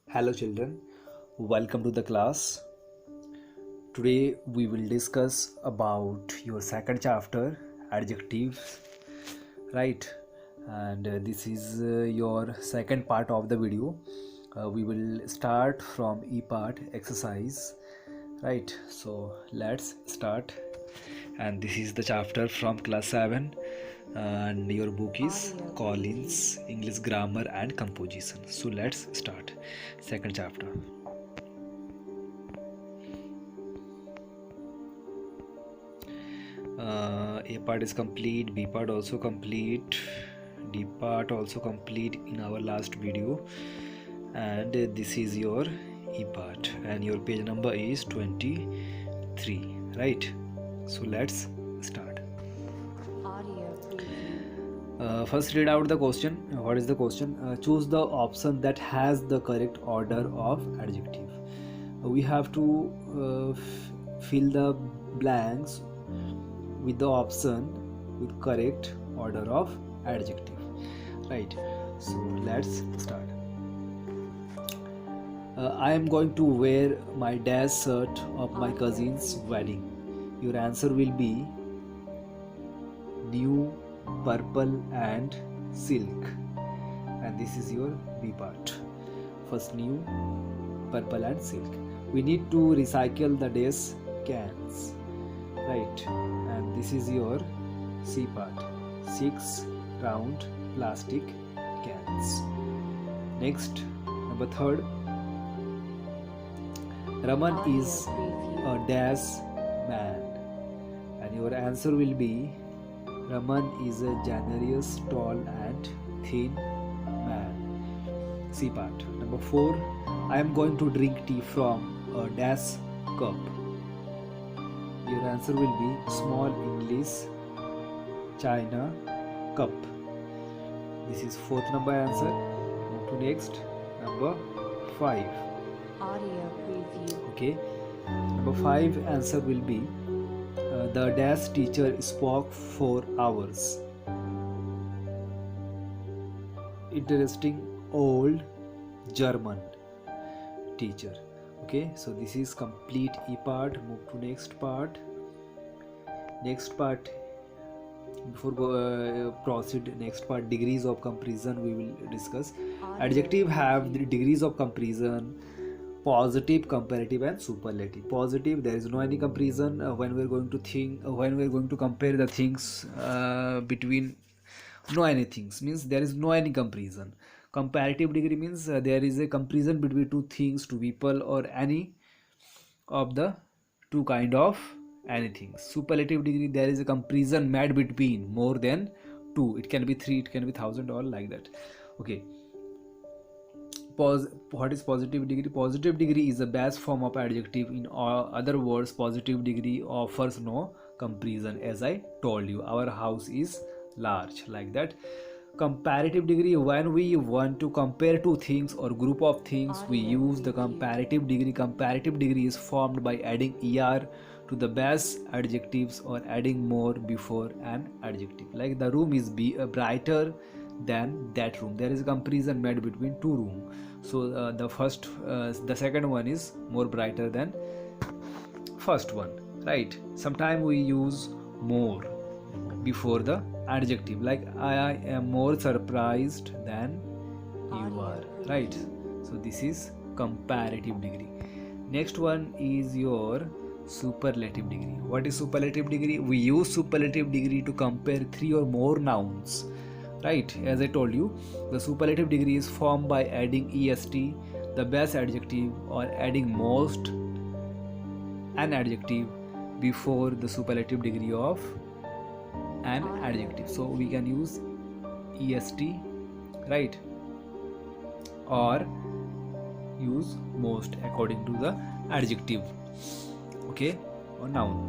Hello children, welcome to the class. Today we will discuss about your second chapter, adjectives, right? And this is your second part of the video. We will start from E part exercise, right? So let's start. And this is the chapter from class 7, and your book is Collins English Grammar and Composition. So let's start second chapter. A part is complete, B part also complete, D part also complete in our last video, and this is your E part, and your page number is 23, right? So let's start. First read out the question. What is the question? Choose the option that has the correct order of adjective. We have to fill the blanks with the option with correct order of adjective, right? So let's start. I am going to wear my dad's shirt of my cousin's wedding. Your answer will be new, purple and silk, and this is your B part. First, new, purple and silk. We need to recycle the dash cans, right? And this is your C part. 6 round plastic cans. Next, number 3rd. Raman is a dash man, and your answer will be Raman is a generous, tall and thin man. C part. Number 4. I am going to drink tea from a dash cup. Your answer will be small English China cup. This is 4th number answer. Move to next. Number 5. Audio preview. Okay. Number 5 answer will be the dash teacher spoke for hours. Interesting old German teacher. Okay, so this is complete E part. Move to next part. Next part, before proceed next part, degrees of comparison we will discuss. Adjective have the degrees of comparison: positive, comparative and superlative. Positive, there is no any comparison when we are going to think when we are going to compare the things between no any things, means there is no any comparison. Comparative degree means there is a comparison between two things, two people or any of the two kind of anything. Superlative degree, there is a comparison made between more than two. It can be 3, it can be 1000 or like that. Okay. What is positive degree? Positive degree is the best form of adjective. In other words, positive degree offers no comparison. As I told you, our house is large, like that. Comparative degree, when we want to compare two things or group of things, we use the comparative degree. Comparative degree is formed by adding er to the best adjectives or adding more before an adjective. Like the room is brighter than that room. There is a comparison made between two rooms. So the second one is more brighter than first one, right? Sometimes we use more before the adjective, like I am more surprised than you are, right? So this is comparative degree. Next one is your superlative degree. What is superlative degree? We use superlative degree to compare 3 or more nouns, right? As I told you, the superlative degree is formed by adding est, the best adjective, or adding most an adjective before the superlative degree of an adjective. So we can use est, right, or use most according to the adjective, okay, or noun.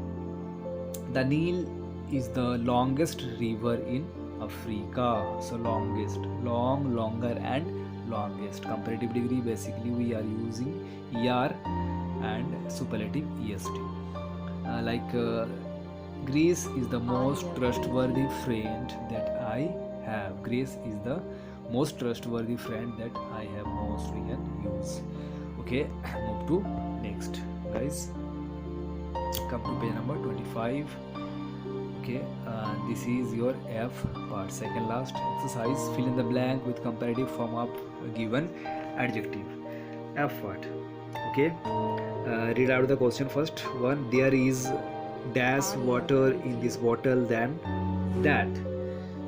The Nile is the longest river in Africa. So longest, long, longer and longest. Comparative degree, basically we are using er and superlative est. Grace is the most trustworthy friend that I have. Grace is the most trustworthy friend that I have most we can use. Okay, move to next, guys. Come to page number 25. Okay, this is your F part, second last exercise. Fill in the blank with comparative form of a given adjective. F part. Okay, read out the question first. One, there is dash water in this bottle than that.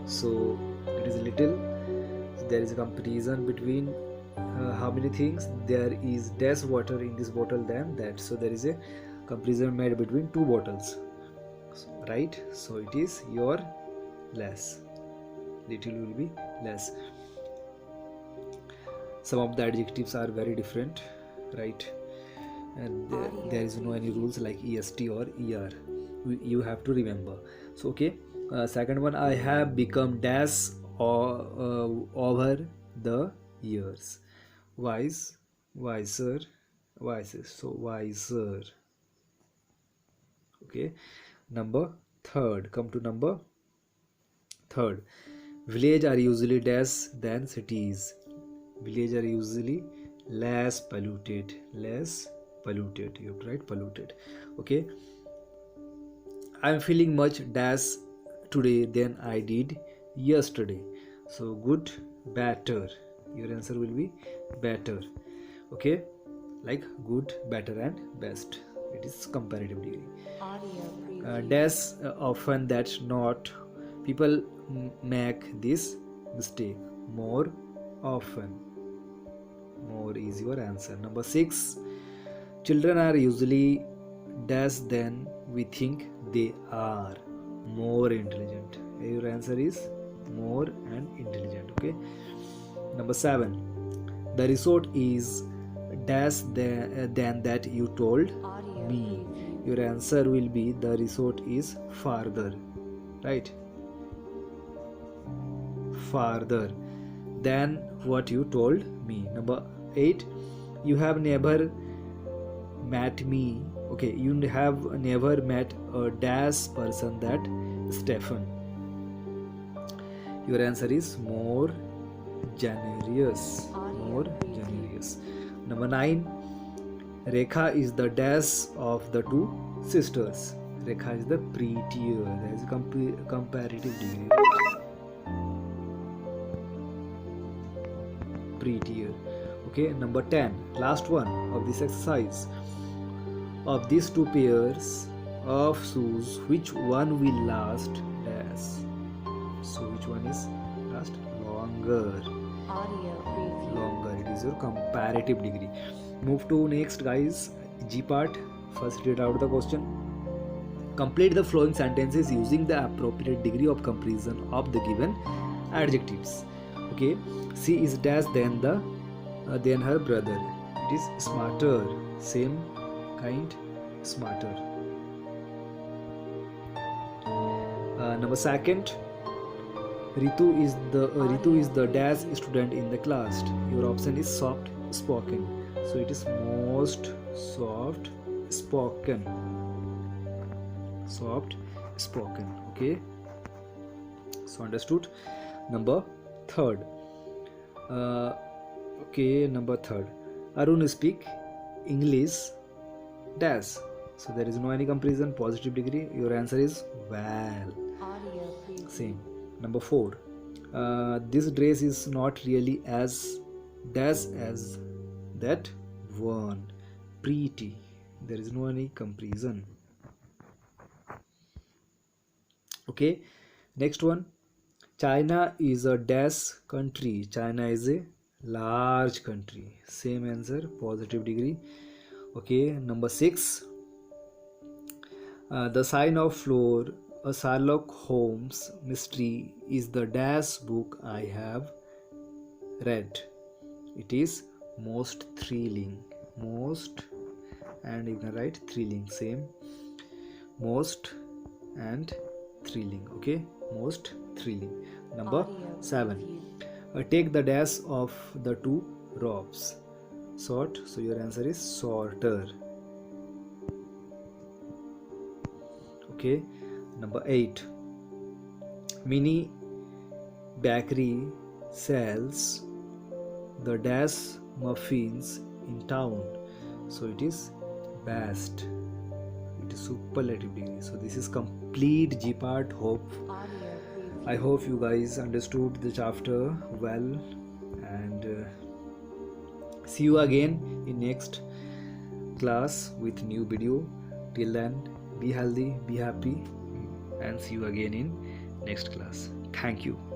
So it is little. There is a comparison between how many things. There is dash water in this bottle than that. So there is a comparison made between two bottles, right? So it is your less. Little will be less. Some of the adjectives are very different, right? And there is no any rules like est or er. You have to remember. So okay, second one, I have become dash over the years. Wise, wiser, wiser. So wiser. Okay, number third. Come to number third. Village are usually dash than cities. Village are usually less polluted. Less polluted. You have to write polluted. Okay. I am feeling much dash today than I did yesterday. So good, better. Your answer will be better. Okay, like good, better, and best. It is comparative degree. Audio preview. Dash often that not. People make this mistake more often. More is your answer. Number 6. Children are usually dash than we think they are. More intelligent. Your answer is more and intelligent. Okay. Number 7. The resort is dash than that you told Audio me. preview. Your answer will be the resort is farther, right? Farther than what you told me. Number 8. You have never met me. Okay, you have never met a dash person that Stephen. Your answer is more generous. More generous. Number 9. Rekha is the dash of the two sisters. Rekha is the prettier. There is a comparative degree. Prettier. Okay, number 10. Last one of this exercise. Of these two pairs of shoes, which one will last dash? So which one is last longer? Audio preview. Longer. It is your comparative degree. Move to next, guys. G part. First read out the question. Complete the following sentences using the appropriate degree of comparison of the given adjectives. Okay, she is dash than her brother. It is smarter. Same kind, smarter. Number 2. Ritu is the dash student in the class. Your option is soft spoken. So it is most soft spoken. Soft spoken. Okay. So understood. Number 3. Number 3. Arun speak English dash. So there is no any comparison. Positive degree. Your answer is well. Audio preview. Same. Number 4. This dress is not really as dash as that one. Pretty. There is no any comparison. Okay. Next one. China is a dash country. China is a large country. Same answer. Positive degree. Okay. Number 6. The Sign of Floor, a Sherlock Holmes mystery, is the dash book I have read. It is most thrilling. Most, and you can write thrilling. Same. Most and thrilling. Okay. Most thrilling. Number Audio 7. preview. Take the dash of the two ropes. Short. So your answer is shorter. Okay. Number 8. Mini bakery sells the dash muffins in town. So it is best. It is superlative degree. So this is complete G part. Audio preview. I hope you guys understood the chapter well, and see you again in next class with new video. Till then, be healthy, be happy, and see you again in next class. Thank you.